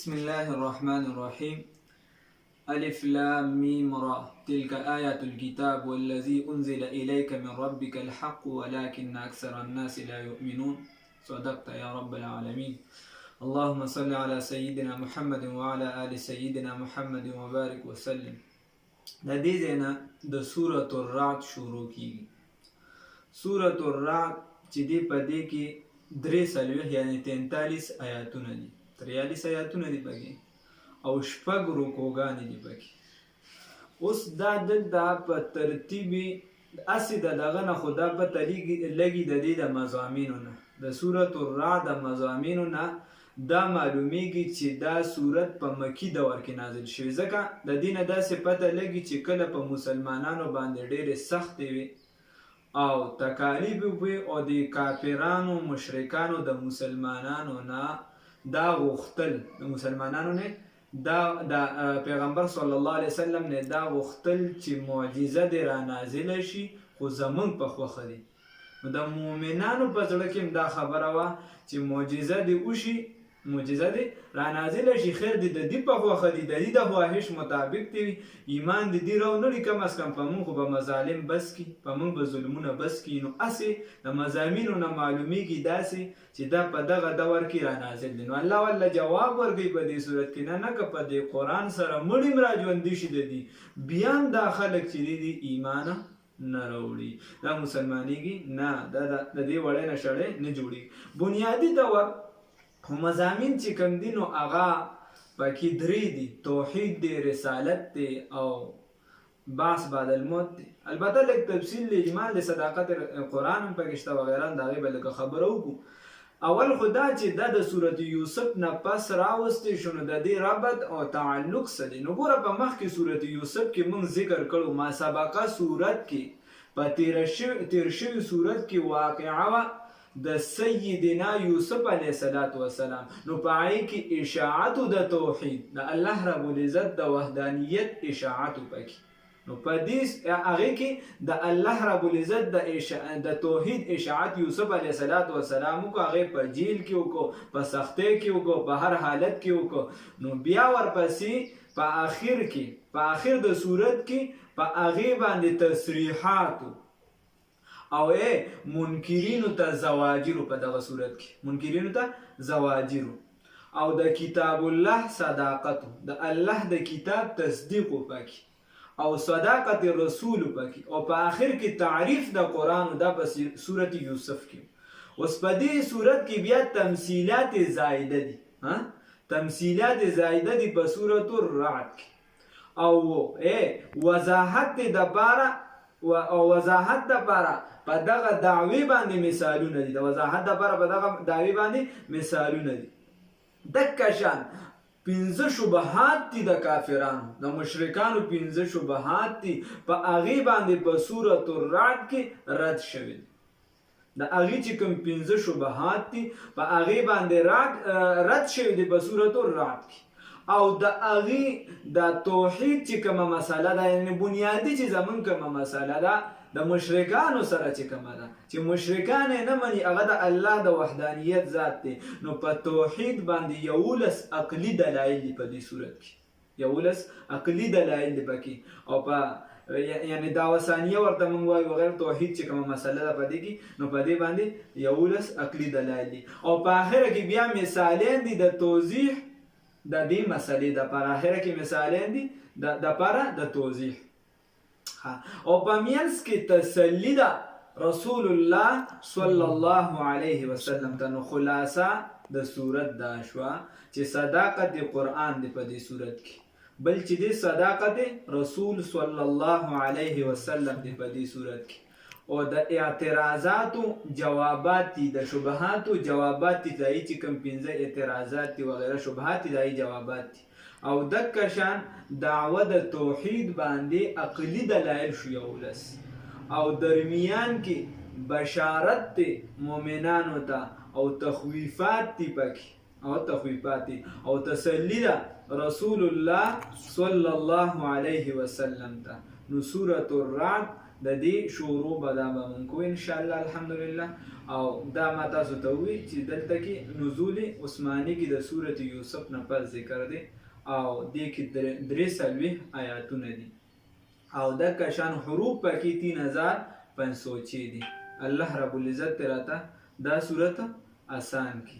بسم الله الرحمن الرحيم ألف لام ميم را تلك آيات الكتاب والذي أنزل إليك من ربك الحق ولكن أكثر الناس لا يؤمنون. صدقت يا رب العالمين. اللهم صل على سيدنا محمد وعلى آل سيدنا محمد وبارك وسلم. د دې ځاینا د سورة الرعد شروع کیږي. سورة الرعد چې دی په دې کې 43 یعنی 43 آیاتونه دي. 43 آیاتونه دي پکې او شپږ رکوګانې دي پکې. اوس دا دلته په ترتیبي اسی دغه نه خدا په لګي د دې د مضامینو نه د سورة الرعد د مضامینو نه دا معلومیږي چې دا سورت په مکی دور کې نازل شوی، ځکه د دې نه داسې پته لګي چې کله په مسلمانانو باندې ډېرې سختې وي او تکالیف وي او د کافرانو مشرکانو د مسلمانانو نه دا غوښتل د مسلمانانو نه دا د پیغمبر صلی الله علیه وسلم نه دا غوښتل چې معجزه دې را نازله شي، خو زمونږ په خوښه دي. نو د مؤمنانو په زړه کې دا خبره وه چې معجزه دې وشي، معجزه دې را نازله شي، خیر دې د دې په خوښه دي، د دې د خواهش مطابق دې ایمان دې دې راونړي، کم از کم په موږ خو به مظالم بس کي، په موږ به ظلمونه بس کي. نو هسې د مضامینو نه معلومیږي داسې چې دا په دغه دور کې را نازل دي. نو الله والله جواب ورکوي په دې صورت کې، نه که په دې قرآن سره مړي را ژوندي شي د دې بیا هم دا خلک چې دي ایمان نه راوړي، دا مسلمانېږي نه، دا د دې وړی نه شړی نه جوړېږي. بنیادي دور خو مضامین چې کوم دي نو هغه پکې درې دي: توحید دی، رسالت دی او بعث بعد الموت دی. البته لږ تفصیل اجمال د صداقت قرآن هم پکې شته وغیره، د هغې به لږه خبره وکړو. اول خو دا چې دا د سورت یوسف نه پس راوستی شو، نو د دې ربط او تعلق څه دی؟ نو ګوره په مخکې سورت یوسف کې موږ ذکر کړو، ما سبقه سورت کې په تیر شوي سورت کې واقعه وه د سیدنا یوسف علیه السلام. نو په هغې کې اشاعت د توحید د الله رب العزت د وحدانیت اشاعت پکې، نو په دې هغې کې د الله رب العزت د توحید اشاعت یوسف علیه السلام وکړو، هغې په جیل کې وکړو، په سختۍ کې وکړو، په هر حالت کې وکړو. نو بیا ورپسې په آخر د صورت کې په هغې باندې تصریحاتو او منکرینو ته زواجرو، په دغه صورت کې منکرینو ته زواجرو او د کتاب الله صداقتو، د الله د کتاب تصدیقو پکې او صداقت رسول پکې، او په آخر کې تعریف د قرآن، دا په سورت یوسف کې. اوس په دې صورت کې بیا تمثیلات زائده دي، تمثیلات زائده دي په سورت الرعد کې، او وضاحت دپاره په دغه دعوی باندې مثالونه دي، د وضاحت دپاره په دغه دعوی باندې مثالونه دي. دکه شان 15 شبهات دي د کافرانو د مشرکانو، 15 شبهات دي په هغې باندې په سورة الرعد کې رد شوي دي. د هغې چې کوم 15 شبهات دي په هغې باندې رد شوي دي په سورة الرعد کې، او د هغې د توحید چې کومه مسله ده، یعنې بنیادي چې زمونږ کومه مسله ده د مشرکانو سره چې کومه ده چې مشرکان یې نه مني، هغه د الله د وحدانیت ذات دی. نو په توحید باندې 11 عقلي دلایل دي په دې صورت کې، 11 عقلي دلایل دي پکې، او په یعنې دعوه ثانیه ورته موږ وایو غیر توحید چې کومه مسله ده په دې کې، نو په دې باندې 11 عقلي دلایل دي. او په آخره کې بیا مثالین دي د توضیح د دې مسلې دپاره، آخره کې مثالین دي دپاره د توضیح، او په منځ کې تسلی ده رسول الله صلی الله علیه وسلم ته. نو خلاصه د صورت دا شوه چې صداقت قرآن دی په دې صورت کې، بل چې دی صداقت رسول صلی الله علیه وسلم دی په دې صورت کې، او د اعتراضاتو جوابات دي، د شبهاتو جوابات دي، دای چې کوم 15 اعتراضات دي وغیره شبهات دي، دای جوابات دي. او دکه شان دعوه د توحید باندې عقلي دلایل شو 11، او درمیان کې بشارت دی مؤمنانو ته، او تخویفات دي پکې، او تسلی ده رسول الله صلی الله علیه وسلم ته. نو سورة الرعد د دې شروع به دا به مونږ کوو انشاءالله الحمدلله. او دا ما تاسو ته ووایي چې دلته کې نزول عثماني کې د سورت یوسف نه پس ذکر دی او دې کې 43 آیاتونه دي او د کشان حروف پکې 3500 دي. الله رب العزت راته دا صورت آسان کی.